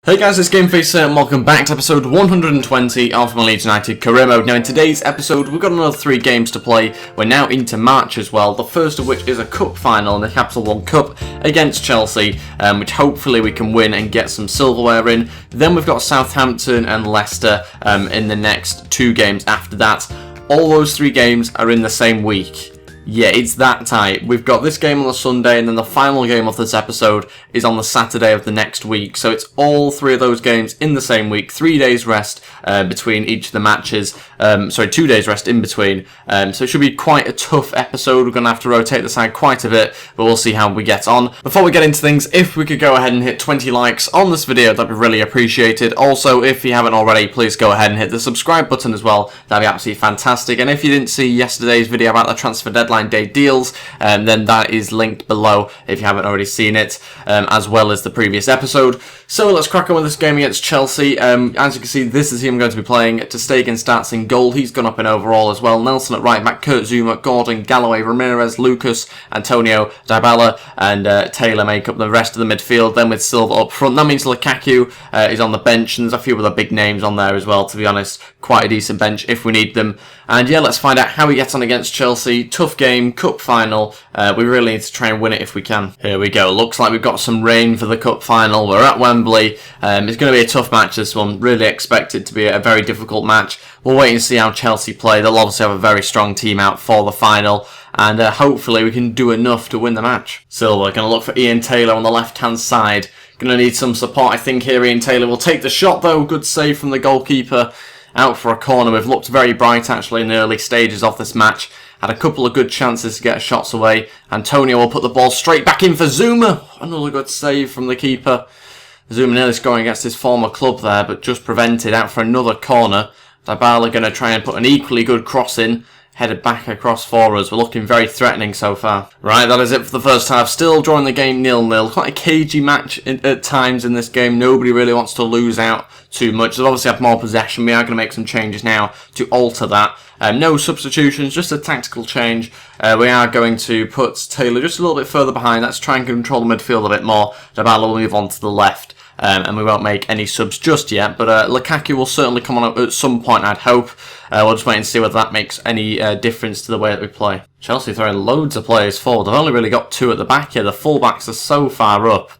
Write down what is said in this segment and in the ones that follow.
Hey guys, it's GameFace here and welcome back to episode 120 of my Leeds United career mode. Now in today's episode we've got another 3 games to play. We're now into March as well, the first of which is a cup final in the Capital One Cup against Chelsea, which hopefully we can win and get some silverware in. Then we've got Southampton and Leicester in the next 2 games after that. All those 3 games are in the same week. Yeah, it's that tight. We've got this game on the Sunday and then the final game of this episode is on the Saturday of the next week. So it's all 3 of those games in the same week. 3 days rest between each of the matches. 2 days rest in between. So it should be quite a tough episode. We're going to have to rotate the side quite a bit, but we'll see how we get on. Before we get into things, if we could go ahead and hit 20 likes on this video, that'd be really appreciated. Also, if you haven't already, please go ahead and hit the subscribe button as well. That'd be absolutely fantastic. And if you didn't see yesterday's video about the transfer deadline day deals, then that is linked below if you haven't already seen it, as well as the previous episode. So let's crack on with this game against Chelsea. As you can see, this is who I'm going to be playing. Ter Stegen starts in goal. He's gone up in overall as well. Nelson at right back, Kurt Zuma, Gordon, Galloway, Ramirez, Lucas, Antonio, Dybala and Taylor make up the rest of the midfield. Then with Silva up front, that means Lukaku is on the bench, and there's a few other big names on there as well, to be honest. Quite a decent bench if we need them. And yeah, let's find out how he gets on against Chelsea. Tough game, cup final. We really need to try and win it if we can. Here we go. Looks like we've got some rain for the cup final. We're at Wembley. It's going to be a tough match, this one. Really expect it to be a very difficult match. We'll wait and see how Chelsea play. They'll obviously have a very strong team out for the final. And hopefully we can do enough to win the match. Silva going to look for Ian Taylor on the left-hand side. Going to need some support, I think, here. Ian Taylor will take the shot, though. Good save from the goalkeeper. Out for a corner. We've looked very bright, actually, in the early stages of this match. Had a couple of good chances to get shots away. Antonio will put the ball straight back in for Zuma. Another good save from the keeper. Zuma nearly scoring against his former club there, but just prevented. Out for another corner. Dybala going to try and put an equally good cross in. Headed back across for us. We're looking very threatening so far. Right, that is it for the first half. Still drawing the game 0-0. Quite a cagey match at times in this game. Nobody really wants to lose out too much. They've obviously had more possession. We are going to make some changes now to alter that. No substitutions, just a tactical change. We are going to put Taylor just a little bit further behind. Let's try and control the midfield a bit more. Dybala will move on to the left. And we won't make any subs just yet, but Lukaku will certainly come on at some point, I'd hope. We'll just wait and see whether that makes any difference to the way that we play. Chelsea throwing loads of players forward. They've only really got 2 at the back here. The fullbacks are so far up.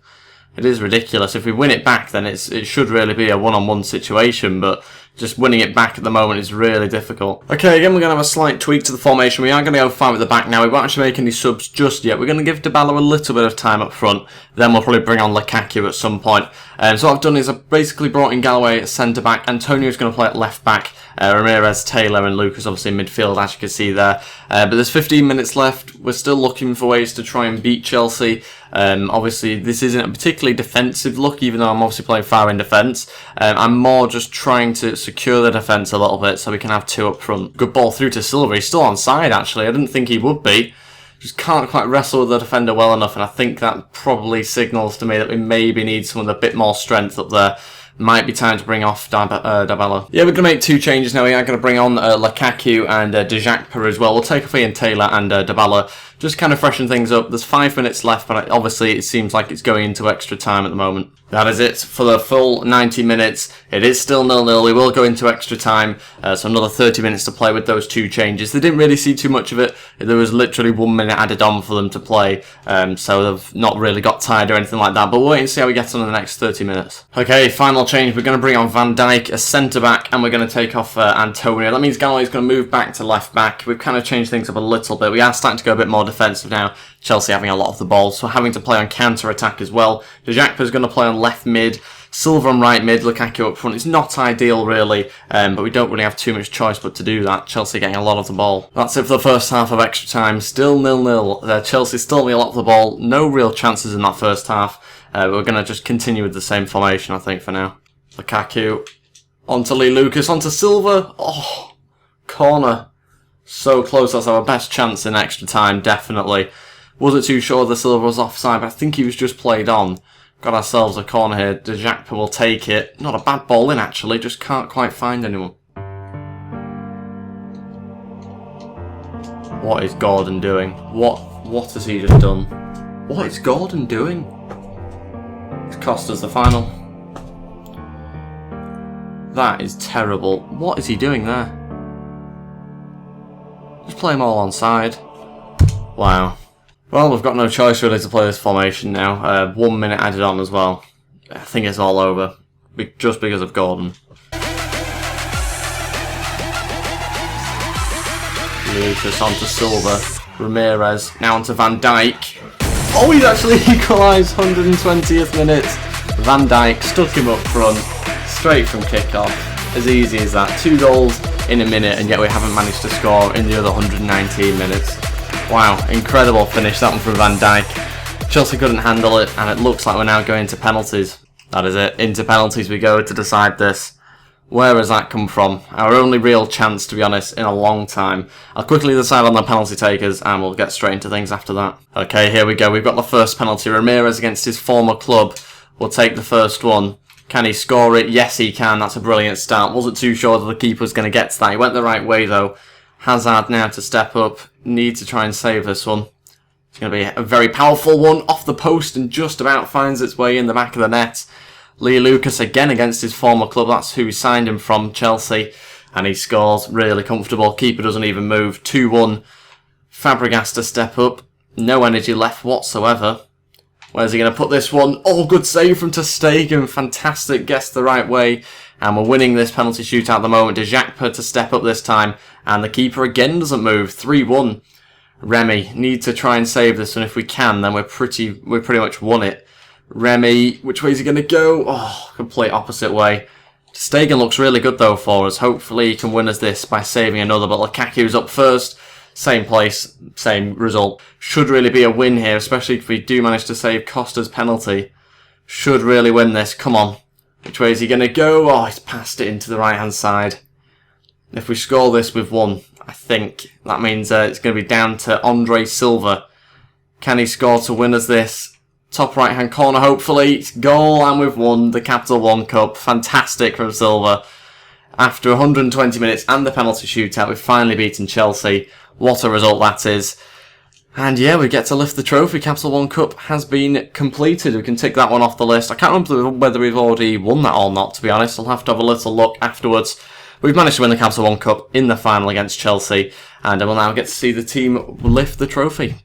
It is ridiculous. If we win it back, then it should really be a one-on-one situation, but just winning it back at the moment is really difficult. Okay, again, we're going to have a slight tweak to the formation. We are going to go 5 at the back now. We won't actually make any subs just yet. We're going to give Dybala a little bit of time up front. Then we'll probably bring on Lukaku at some point. So what I've done is I've basically brought in Galloway at centre-back. Antonio's going to play at left-back. Ramirez, Taylor and Lucas obviously in midfield, as you can see there. But there's 15 minutes left. We're still looking for ways to try and beat Chelsea. Obviously, this isn't a particularly defensive look, even though I'm obviously playing far in defence. I'm more just trying to secure the defence a little bit so we can have 2 up front. Good ball through to Silva. He's still onside, actually. I didn't think he would be. Just can't quite wrestle with the defender well enough, and I think that probably signals to me that we maybe need someone with a bit more strength up there. Might be time to bring off Dybala. Yeah, we're going to make 2 changes now. We are going to bring on Lukaku and Dejacpa as well. We'll take off Ian Taylor and Dybala. Just kind of freshen things up. There's 5 minutes left, but obviously it seems like it's going into extra time at the moment. That is it for the full 90 minutes. It is still 0-0. We will go into extra time, so another 30 minutes to play with those 2 changes. They didn't really see too much of it. There was literally 1 minute added on for them to play, so they've not really got tired or anything like that. But we'll wait and see how we get on in the next 30 minutes. Okay, final change. We're going to bring on Van Dijk as centre-back, and we're going to take off Antonio. That means Galloway's going to move back to left-back. We've kind of changed things up a little bit. We are starting to go a bit more defensive now. Chelsea having a lot of the ball, so having to play on counter-attack as well. Dejacpa's going to play on left mid. Silva on right mid, Lukaku up front. It's not ideal really, but we don't really have too much choice but to do that. Chelsea getting a lot of the ball. That's it for the first half of extra time. Still 0-0. Chelsea still getting a lot of the ball. No real chances in that first half. We're going to just continue with the same formation, I think, for now. Lukaku. Onto Lee Lucas. Onto Silva. Oh, corner. So close. That's our best chance in extra time, definitely. Wasn't too sure the Silva was offside, but I think he was just played on. Got ourselves a corner here. Dejacpa will take it. Not a bad ball in, actually. Just can't quite find anyone. What is Gordon doing? What has he just done? What is Gordon doing? It's cost us the final. That is terrible. What is he doing there? Just play them all on side. Wow. Well, we've got no choice really to play this formation now. 1 minute added on as well. I think it's all over. Just because of Gordon. Lucas onto Silva. Ramirez. Now onto Van Dijk. Oh, he's actually equalised 120th minute. Van Dijk stuck him up front. Straight from kickoff. As easy as that. 2 goals in a minute, and yet we haven't managed to score in the other 119 minutes. Wow, incredible finish, that one from Van Dijk. Chelsea couldn't handle it, and it looks like we're now going to penalties. That is it, into penalties we go to decide this. Where has that come from? Our only real chance, to be honest, in a long time. I'll quickly decide on the penalty takers, and we'll get straight into things after that. Okay, here we go, we've got the first penalty. Ramirez against his former club will take the first one. Can he score it? Yes, he can. That's a brilliant start. Wasn't too sure that the keeper was going to get to that. He went the right way, though. Hazard now to step up. Need to try and save this one. It's going to be a very powerful one. Off the post and just about finds its way in the back of the net. Lee Lucas again against his former club. That's who he signed him from, Chelsea. And he scores. Really comfortable. Keeper doesn't even move. 2-1. Fabregas to step up. No energy left whatsoever. Where's he going to put this one? Oh, good save from ter Stegen. Fantastic. Gets the right way. And we're winning this penalty shootout at the moment. De Jacques to step up this time. And the keeper again doesn't move. 3-1. Remy, need to try and save this one. If we can, then we're pretty much won it. Remy, which way is he going to go? Oh, complete opposite way. Stegen looks really good though for us. Hopefully he can win us this by saving another. But Lukaku's up first. Same place, same result. Should really be a win here, especially if we do manage to save Costa's penalty. Should really win this. Come on. Which way is he going to go? Oh, he's passed it into the right-hand side. If we score this, we've won. I think that means it's going to be down to Andre Silva. Can he score to win us this? Top right-hand corner, hopefully. Goal, and we've won the Capital One Cup. Fantastic from Silva. After 120 minutes and the penalty shootout, we've finally beaten Chelsea. What a result that is. And yeah, we get to lift the trophy. Capital One Cup has been completed. We can tick that one off the list. I can't remember whether we've already won that or not, to be honest. I'll have to have a little look afterwards. We've managed to win the Capital One Cup in the final against Chelsea. And we'll now get to see the team lift the trophy.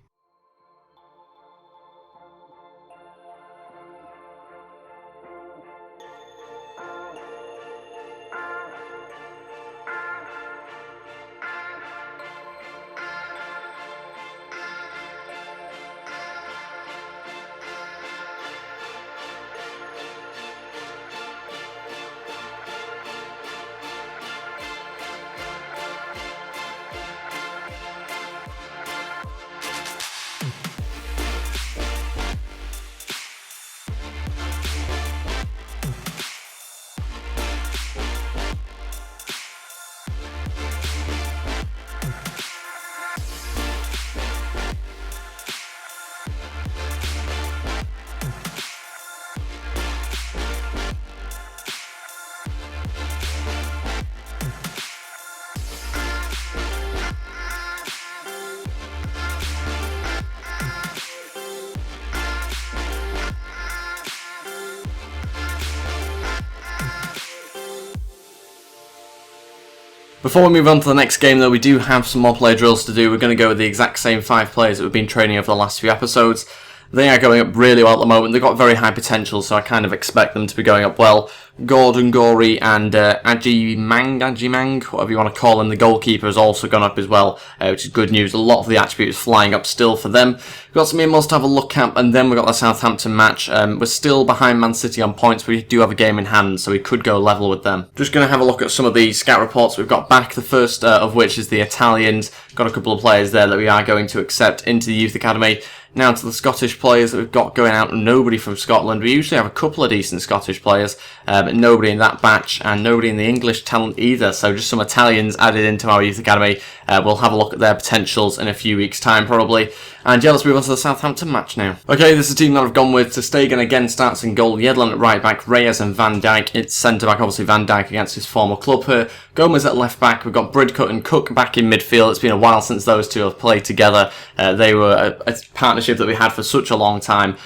Before we move on to the next game though, we do have some more player drills to do. We're going to go with the exact same 5 players that we've been training over the last few episodes. They are going up really well at the moment. They've got very high potential, so I kind of expect them to be going up well. Gordon, Gori and Ajimang, whatever you want to call him, the goalkeeper has also gone up as well, which is good news. A lot of the attributes flying up still for them. We've got some emails to have a look at, and then we've got the Southampton match. We're still behind Man City on points, but we do have a game in hand, so we could go level with them. Just going to have a look at some of the scout reports we've got back, the first of which is the Italians. Got a couple of players there that we are going to accept into the youth academy. Now to the Scottish players that we've got going out, nobody from Scotland. We usually have a couple of decent Scottish players, but nobody in that batch, and nobody in the English talent either. So just some Italians added into our youth academy. We'll have a look at their potentials in a few weeks' time, probably. And yeah, let's move on to the Southampton match now. Okay, this is the team that I've gone with. ter Stegen again starts in goal. Yedlin at right back. Reyes and Van Dijk. It's centre back, obviously Van Dijk against his former club here. Gomez at left back. We've got Bridcut and Cook back in midfield. It's been a while since those two have played together. They were a partnership that we had for such a long time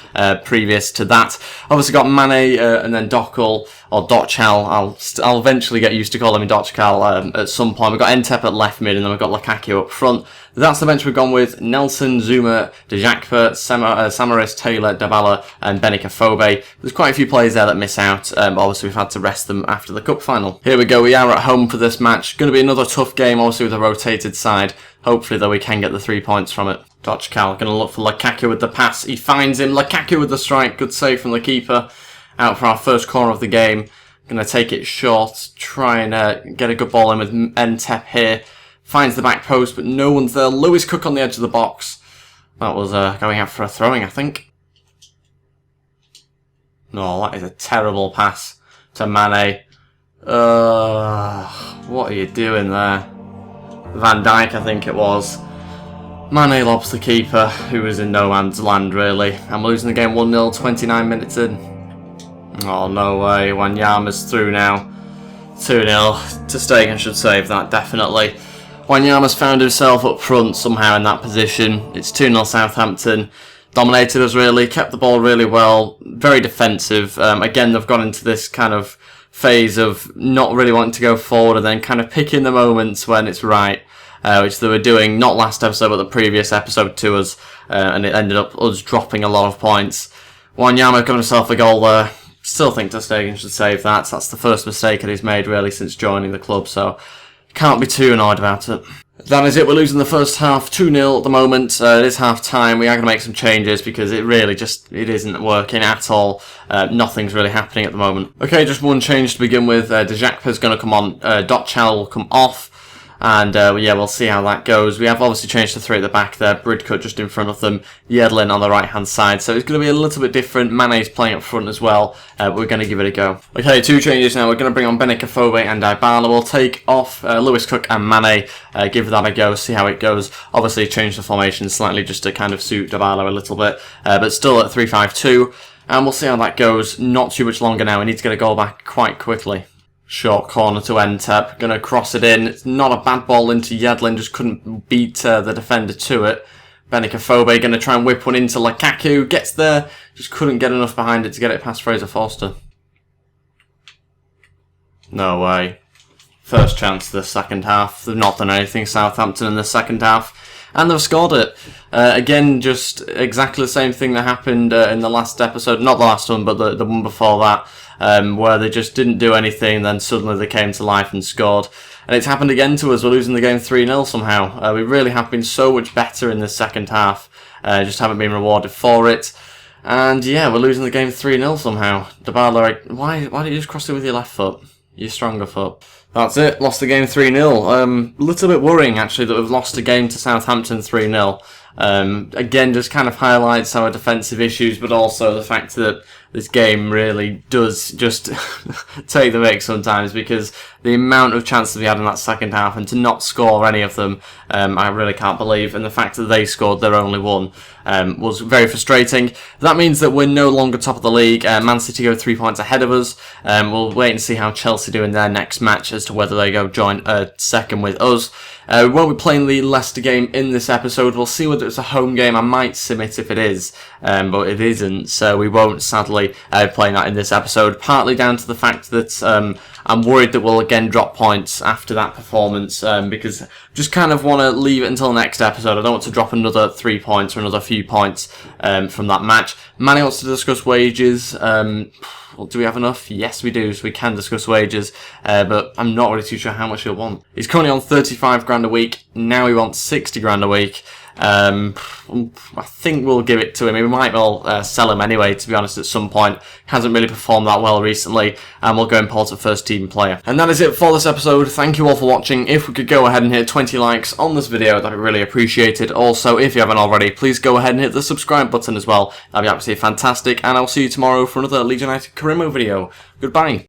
previous to that. Obviously got Mane and then Dockel or Dochal. I'll eventually get used to calling him Dochal at some point. We've got Ep120 at left mid, and then we've got Lukaku up front. That's the bench we've gone with: Nelson, Zuma, Dejacpa, Samaris, Taylor, Dybala, and Benicaphobe. There's quite a few players there that miss out, but obviously we've had to rest them after the cup final. Here we go, we are at home for this match. Going to be another tough game, obviously with a rotated side. Hopefully, though, we can get the 3 points from it. Dochal going to look for Lukaku with the pass. He finds him. Lukaku with the strike. Good save from the keeper. Out for our first corner of the game. Going to take it short. Try and get a good ball in with Ep120 here. Finds the back post, but no one's there. Lewis Cook on the edge of the box. That was going out for a throwing, I think. No, that is a terrible pass to Mane. What are you doing there? Van Dijk, I think it was. Mane lobs the keeper, who was in no man's land, really. I'm losing the game 1-0, 29 minutes in. Oh, no way. Wanyama's through now. 2-0. Ter Stegen should save that, definitely. Wanyama's found himself up front somehow in that position. It's 2-0 Southampton. Dominated us, really. Kept the ball really well. Very defensive. Again, they've gone into this kind of phase of not really wanting to go forward and then kind of picking the moments when it's right, which they were doing not last episode but the previous episode to us, and it ended up us dropping a lot of points. Wanyama got himself a goal there. Still think Ter Stegen should save that. That's the first mistake that he's made really since joining the club, so can't be too annoyed about it. That is it, we're losing the first half, 2-0 at the moment. It is half time. We are going to make some changes because it really it isn't working at all. Nothing's really happening at the moment. Okay, just one change to begin with. Dejacpa's going to come on, Dochal will come off, and yeah, we'll see how that goes. We have obviously changed to 3 at the back there, Bridcut just in front of them, Yedlin on the right hand side, so it's going to be a little bit different. Mane's playing up front as well, but we're going to give it a go. Okay, 2 changes now. We're going to bring on Benicaphobe and Dybala. We'll take off Lewis Cook and Mane, give that a go, see how it goes. Obviously change the formation slightly just to kind of suit Dybala a little bit, but still at 3-5-2, and we'll see how that goes. Not too much longer now, we need to get a goal back quite quickly. Short corner to Ep120, going to cross it in. It's not a bad ball into Yedlin, just couldn't beat the defender to it. Benicaphobe going to try and whip one into Lukaku, gets there, just couldn't get enough behind it to get it past Fraser Forster. No way. First chance of the second half. They've not done anything, Southampton, in the second half, and they've scored it. Again, just exactly the same thing that happened in the last episode, not the last one, but the one before that. Where they just didn't do anything, then suddenly they came to life and scored. And it's happened again to us. We're losing the game 3-0 somehow. We really have been so much better in the second half. Just haven't been rewarded for it. And yeah, we're losing the game 3-0 somehow. Dybala, why did you just cross it with your left foot? Your stronger foot. That's it. Lost the game 3-0. A little bit worrying, actually, that we've lost a game to Southampton 3-0. Again, just kind of highlights our defensive issues, but also the fact that this game really does just take the mick sometimes, because the amount of chances we had in that second half and to not score any of them, I really can't believe. And the fact that they scored their only one was very frustrating. That means that we're no longer top of the league. Man City go 3 points ahead of us. We'll wait and see how Chelsea do in their next match as to whether they go join second with us. We won't be playing the Leicester game in this episode. We'll see whether it's a home game. I might sim it if it is, but it isn't, so we won't sadly play that in this episode, partly down to the fact that I'm worried that we'll again drop points after that performance, because I just kind of want to leave it until next episode. I don't want to drop another 3 points or another few points from that match. Manny wants to discuss wages. Well, do we have enough? Yes, we do, so we can discuss wages, but I'm not really too sure how much he'll want. He's currently on 35 grand a week, now he wants 60 grand a week. I think we'll give it to him. We might well sell him anyway, to be honest, at some point. Hasn't really performed that well recently, and we'll go import a first team player. And that is it for this episode. Thank you all for watching. If we could go ahead and hit 20 likes on this video, that'd be really appreciated. Also, if you haven't already, please go ahead and hit the subscribe button as well. That'd be absolutely fantastic, and I'll see you tomorrow for another Leeds United Carimo video. Goodbye.